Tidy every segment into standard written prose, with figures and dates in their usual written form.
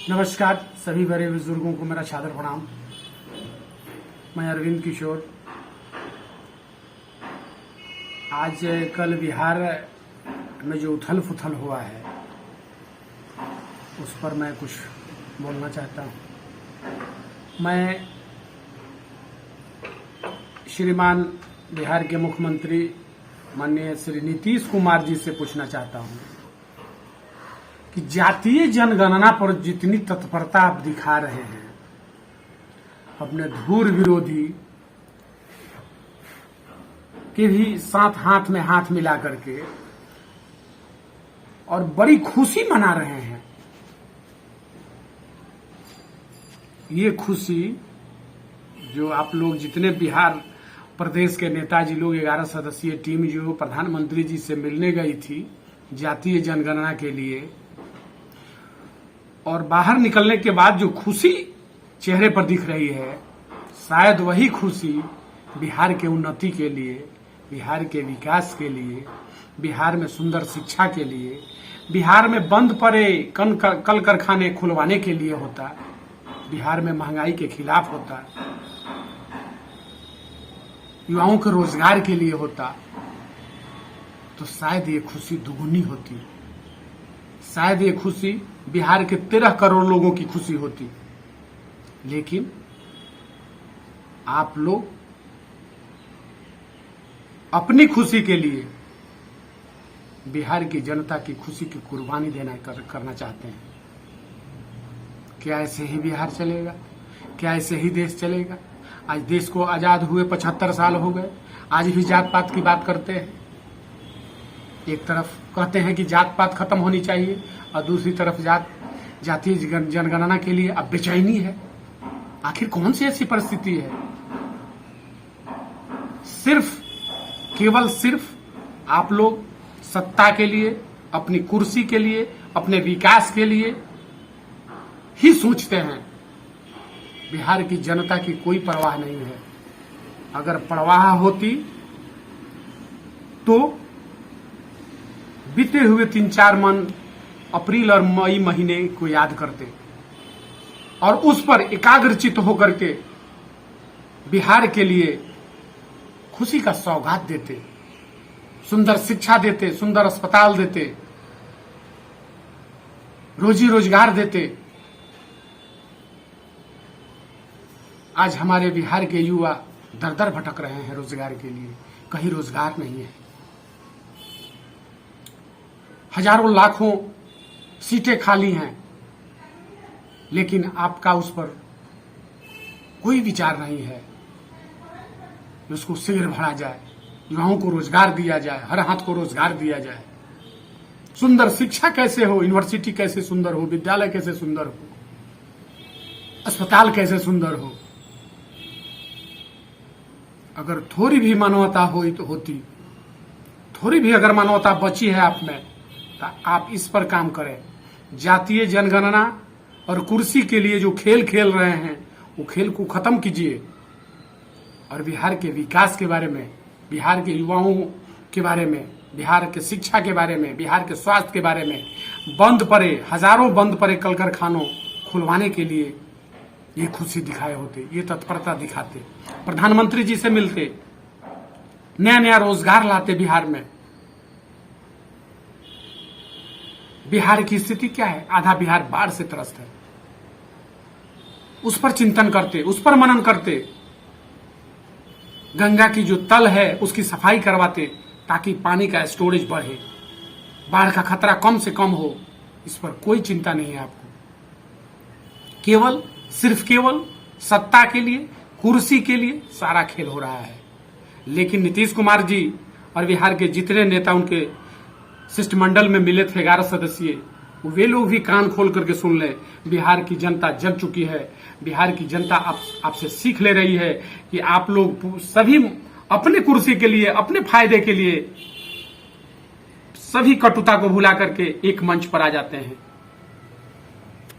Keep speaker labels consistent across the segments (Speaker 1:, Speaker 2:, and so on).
Speaker 1: नमस्कार सभी बड़े बुजुर्गों को मेरा सादर प्रणाम। मैं अरविंद किशोर। आज कल बिहार में जो उथल पुथल हुआ है उस पर मैं कुछ बोलना चाहता हूँ। मैं श्रीमान बिहार के मुख्यमंत्री माननीय श्री नीतीश कुमार जी से पूछना चाहता हूँ कि जातीय जनगणना पर जितनी तत्परता आप दिखा रहे हैं, अपने धूर विरोधी के भी साथ हाथ में हाथ मिला करके और बड़ी खुशी मना रहे हैं। ये खुशी जो आप लोग जितने बिहार प्रदेश के नेताजी लोग 11 सदस्यीय टीम जो प्रधानमंत्री जी से मिलने गई थी जातीय जनगणना के लिए, और बाहर निकलने के बाद जो खुशी चेहरे पर दिख रही है, शायद वही खुशी बिहार के उन्नति के लिए, बिहार के विकास के लिए, बिहार में सुंदर शिक्षा के लिए, बिहार में बंद पड़े कल कारखाने खुलवाने के लिए होता, बिहार में महंगाई के खिलाफ होता, युवाओं के रोजगार के लिए होता, तो शायद ये खुशी दुगुनी होती। शायद ये खुशी बिहार के 13 करोड़ लोगों की खुशी होती। लेकिन आप लोग अपनी खुशी के लिए बिहार की जनता की खुशी की कुर्बानी करना चाहते हैं। क्या ऐसे ही बिहार चलेगा? क्या ऐसे ही देश चलेगा? आज देश को आजाद हुए 75 साल हो गए, आज भी जात पात की बात करते हैं। एक तरफ कहते हैं कि जात पात खत्म होनी चाहिए और दूसरी तरफ जातीय जनगणना के लिए अब बेचैनी है। आखिर कौन सी ऐसी परिस्थिति है? केवल सिर्फ आप लोग सत्ता के लिए, अपनी कुर्सी के लिए, अपने विकास के लिए ही सोचते हैं। बिहार की जनता की कोई परवाह नहीं है। अगर परवाह होती तो बीते हुए 3-4 मन अप्रैल और मई महीने को याद करते और उस पर एकाग्रचित होकर के बिहार के लिए खुशी का सौगात देते, सुंदर शिक्षा देते, सुंदर अस्पताल देते, रोजी रोजगार देते। आज हमारे बिहार के युवा दर दर भटक रहे हैं रोजगार के लिए, कहीं रोजगार नहीं है। हजारों लाखों सीटें खाली हैं, लेकिन आपका उस पर कोई विचार नहीं है कि उसको शीघ्र भरा जाए, युवाओं को रोजगार दिया जाए, हर हाथ को रोजगार दिया जाए। सुंदर शिक्षा कैसे हो, यूनिवर्सिटी कैसे सुंदर हो, विद्यालय कैसे सुंदर हो, अस्पताल कैसे सुंदर हो। अगर थोड़ी भी मानवता होती, थोड़ी भी अगर मानवता बची है आप में, तो आप इस पर काम करें। जातीय जनगणना और कुर्सी के लिए जो खेल खेल रहे हैं वो खेल को खत्म कीजिए और बिहार के विकास के बारे में, बिहार के युवाओं के बारे में, बिहार के शिक्षा के बारे में, बिहार के स्वास्थ्य के बारे में, हजारों बंद पड़े कल कारखानों खुलवाने के लिए ये खुशी दिखाए होते, ये तत्परता दिखाते, प्रधानमंत्री जी से मिलते, नया नया रोजगार लाते बिहार में। बिहार की स्थिति क्या है? आधा बिहार बाढ़ से त्रस्त है। उस पर चिंतन करते, उस पर मनन करते, गंगा की जो तल है उसकी सफाई करवाते ताकि पानी का स्टोरेज बढ़े, बाढ़ का खतरा कम से कम हो। इस पर कोई चिंता नहीं है आपको। केवल सत्ता के लिए, कुर्सी के लिए सारा खेल हो रहा है। लेकिन नीतीश कुमार जी और बिहार के जितने नेता उनके शिष्टमंडल में मिले थे 11 सदस्यीय, वे लोग भी कान खोल करके सुन ले। बिहार की जनता जग चुकी है। बिहार की जनता आपसे सीख ले रही है कि आप लोग सभी अपने कुर्सी के लिए, अपने फायदे के लिए सभी कटुता को भुला करके एक मंच पर आ जाते हैं।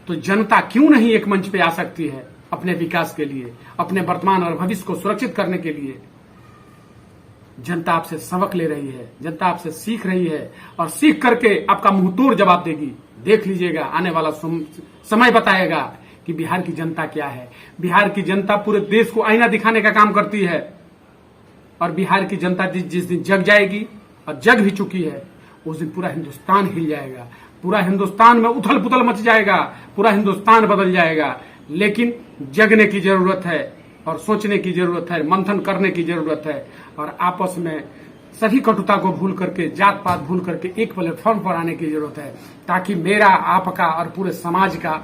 Speaker 1: तो जनता क्यों नहीं एक मंच पे आ सकती है अपने विकास के लिए, अपने वर्तमान और भविष्य को सुरक्षित करने के लिए? जनता आपसे सबक ले रही है, जनता आपसे सीख रही है और सीख करके आपका मुंहतोड़ जवाब देगी। देख लीजिएगा, आने वाला समय बताएगा कि बिहार की जनता क्या है। बिहार की जनता पूरे देश को आईना दिखाने का काम करती है और बिहार की जनता जिस दिन जग जाएगी, और जग भी चुकी है, उस दिन पूरा हिंदुस्तान हिल जाएगा, पूरा हिंदुस्तान में उथल पुथल मच जाएगा, पूरा हिंदुस्तान बदल जाएगा। लेकिन जगने की जरूरत है और सोचने की जरूरत है, मंथन करने की जरूरत है और आपस में सभी कटुता को भूल करके, जात पात भूल करके एक प्लेटफॉर्म पर आने की जरूरत है, ताकि मेरा, आपका और पूरे समाज का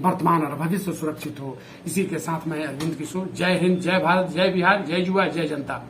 Speaker 1: वर्तमान और भविष्य सुरक्षित हो। इसी के साथ मैं अरविंद किशोर, जय हिंद, जय भारत, जय बिहार, जय युवा, जय जनता।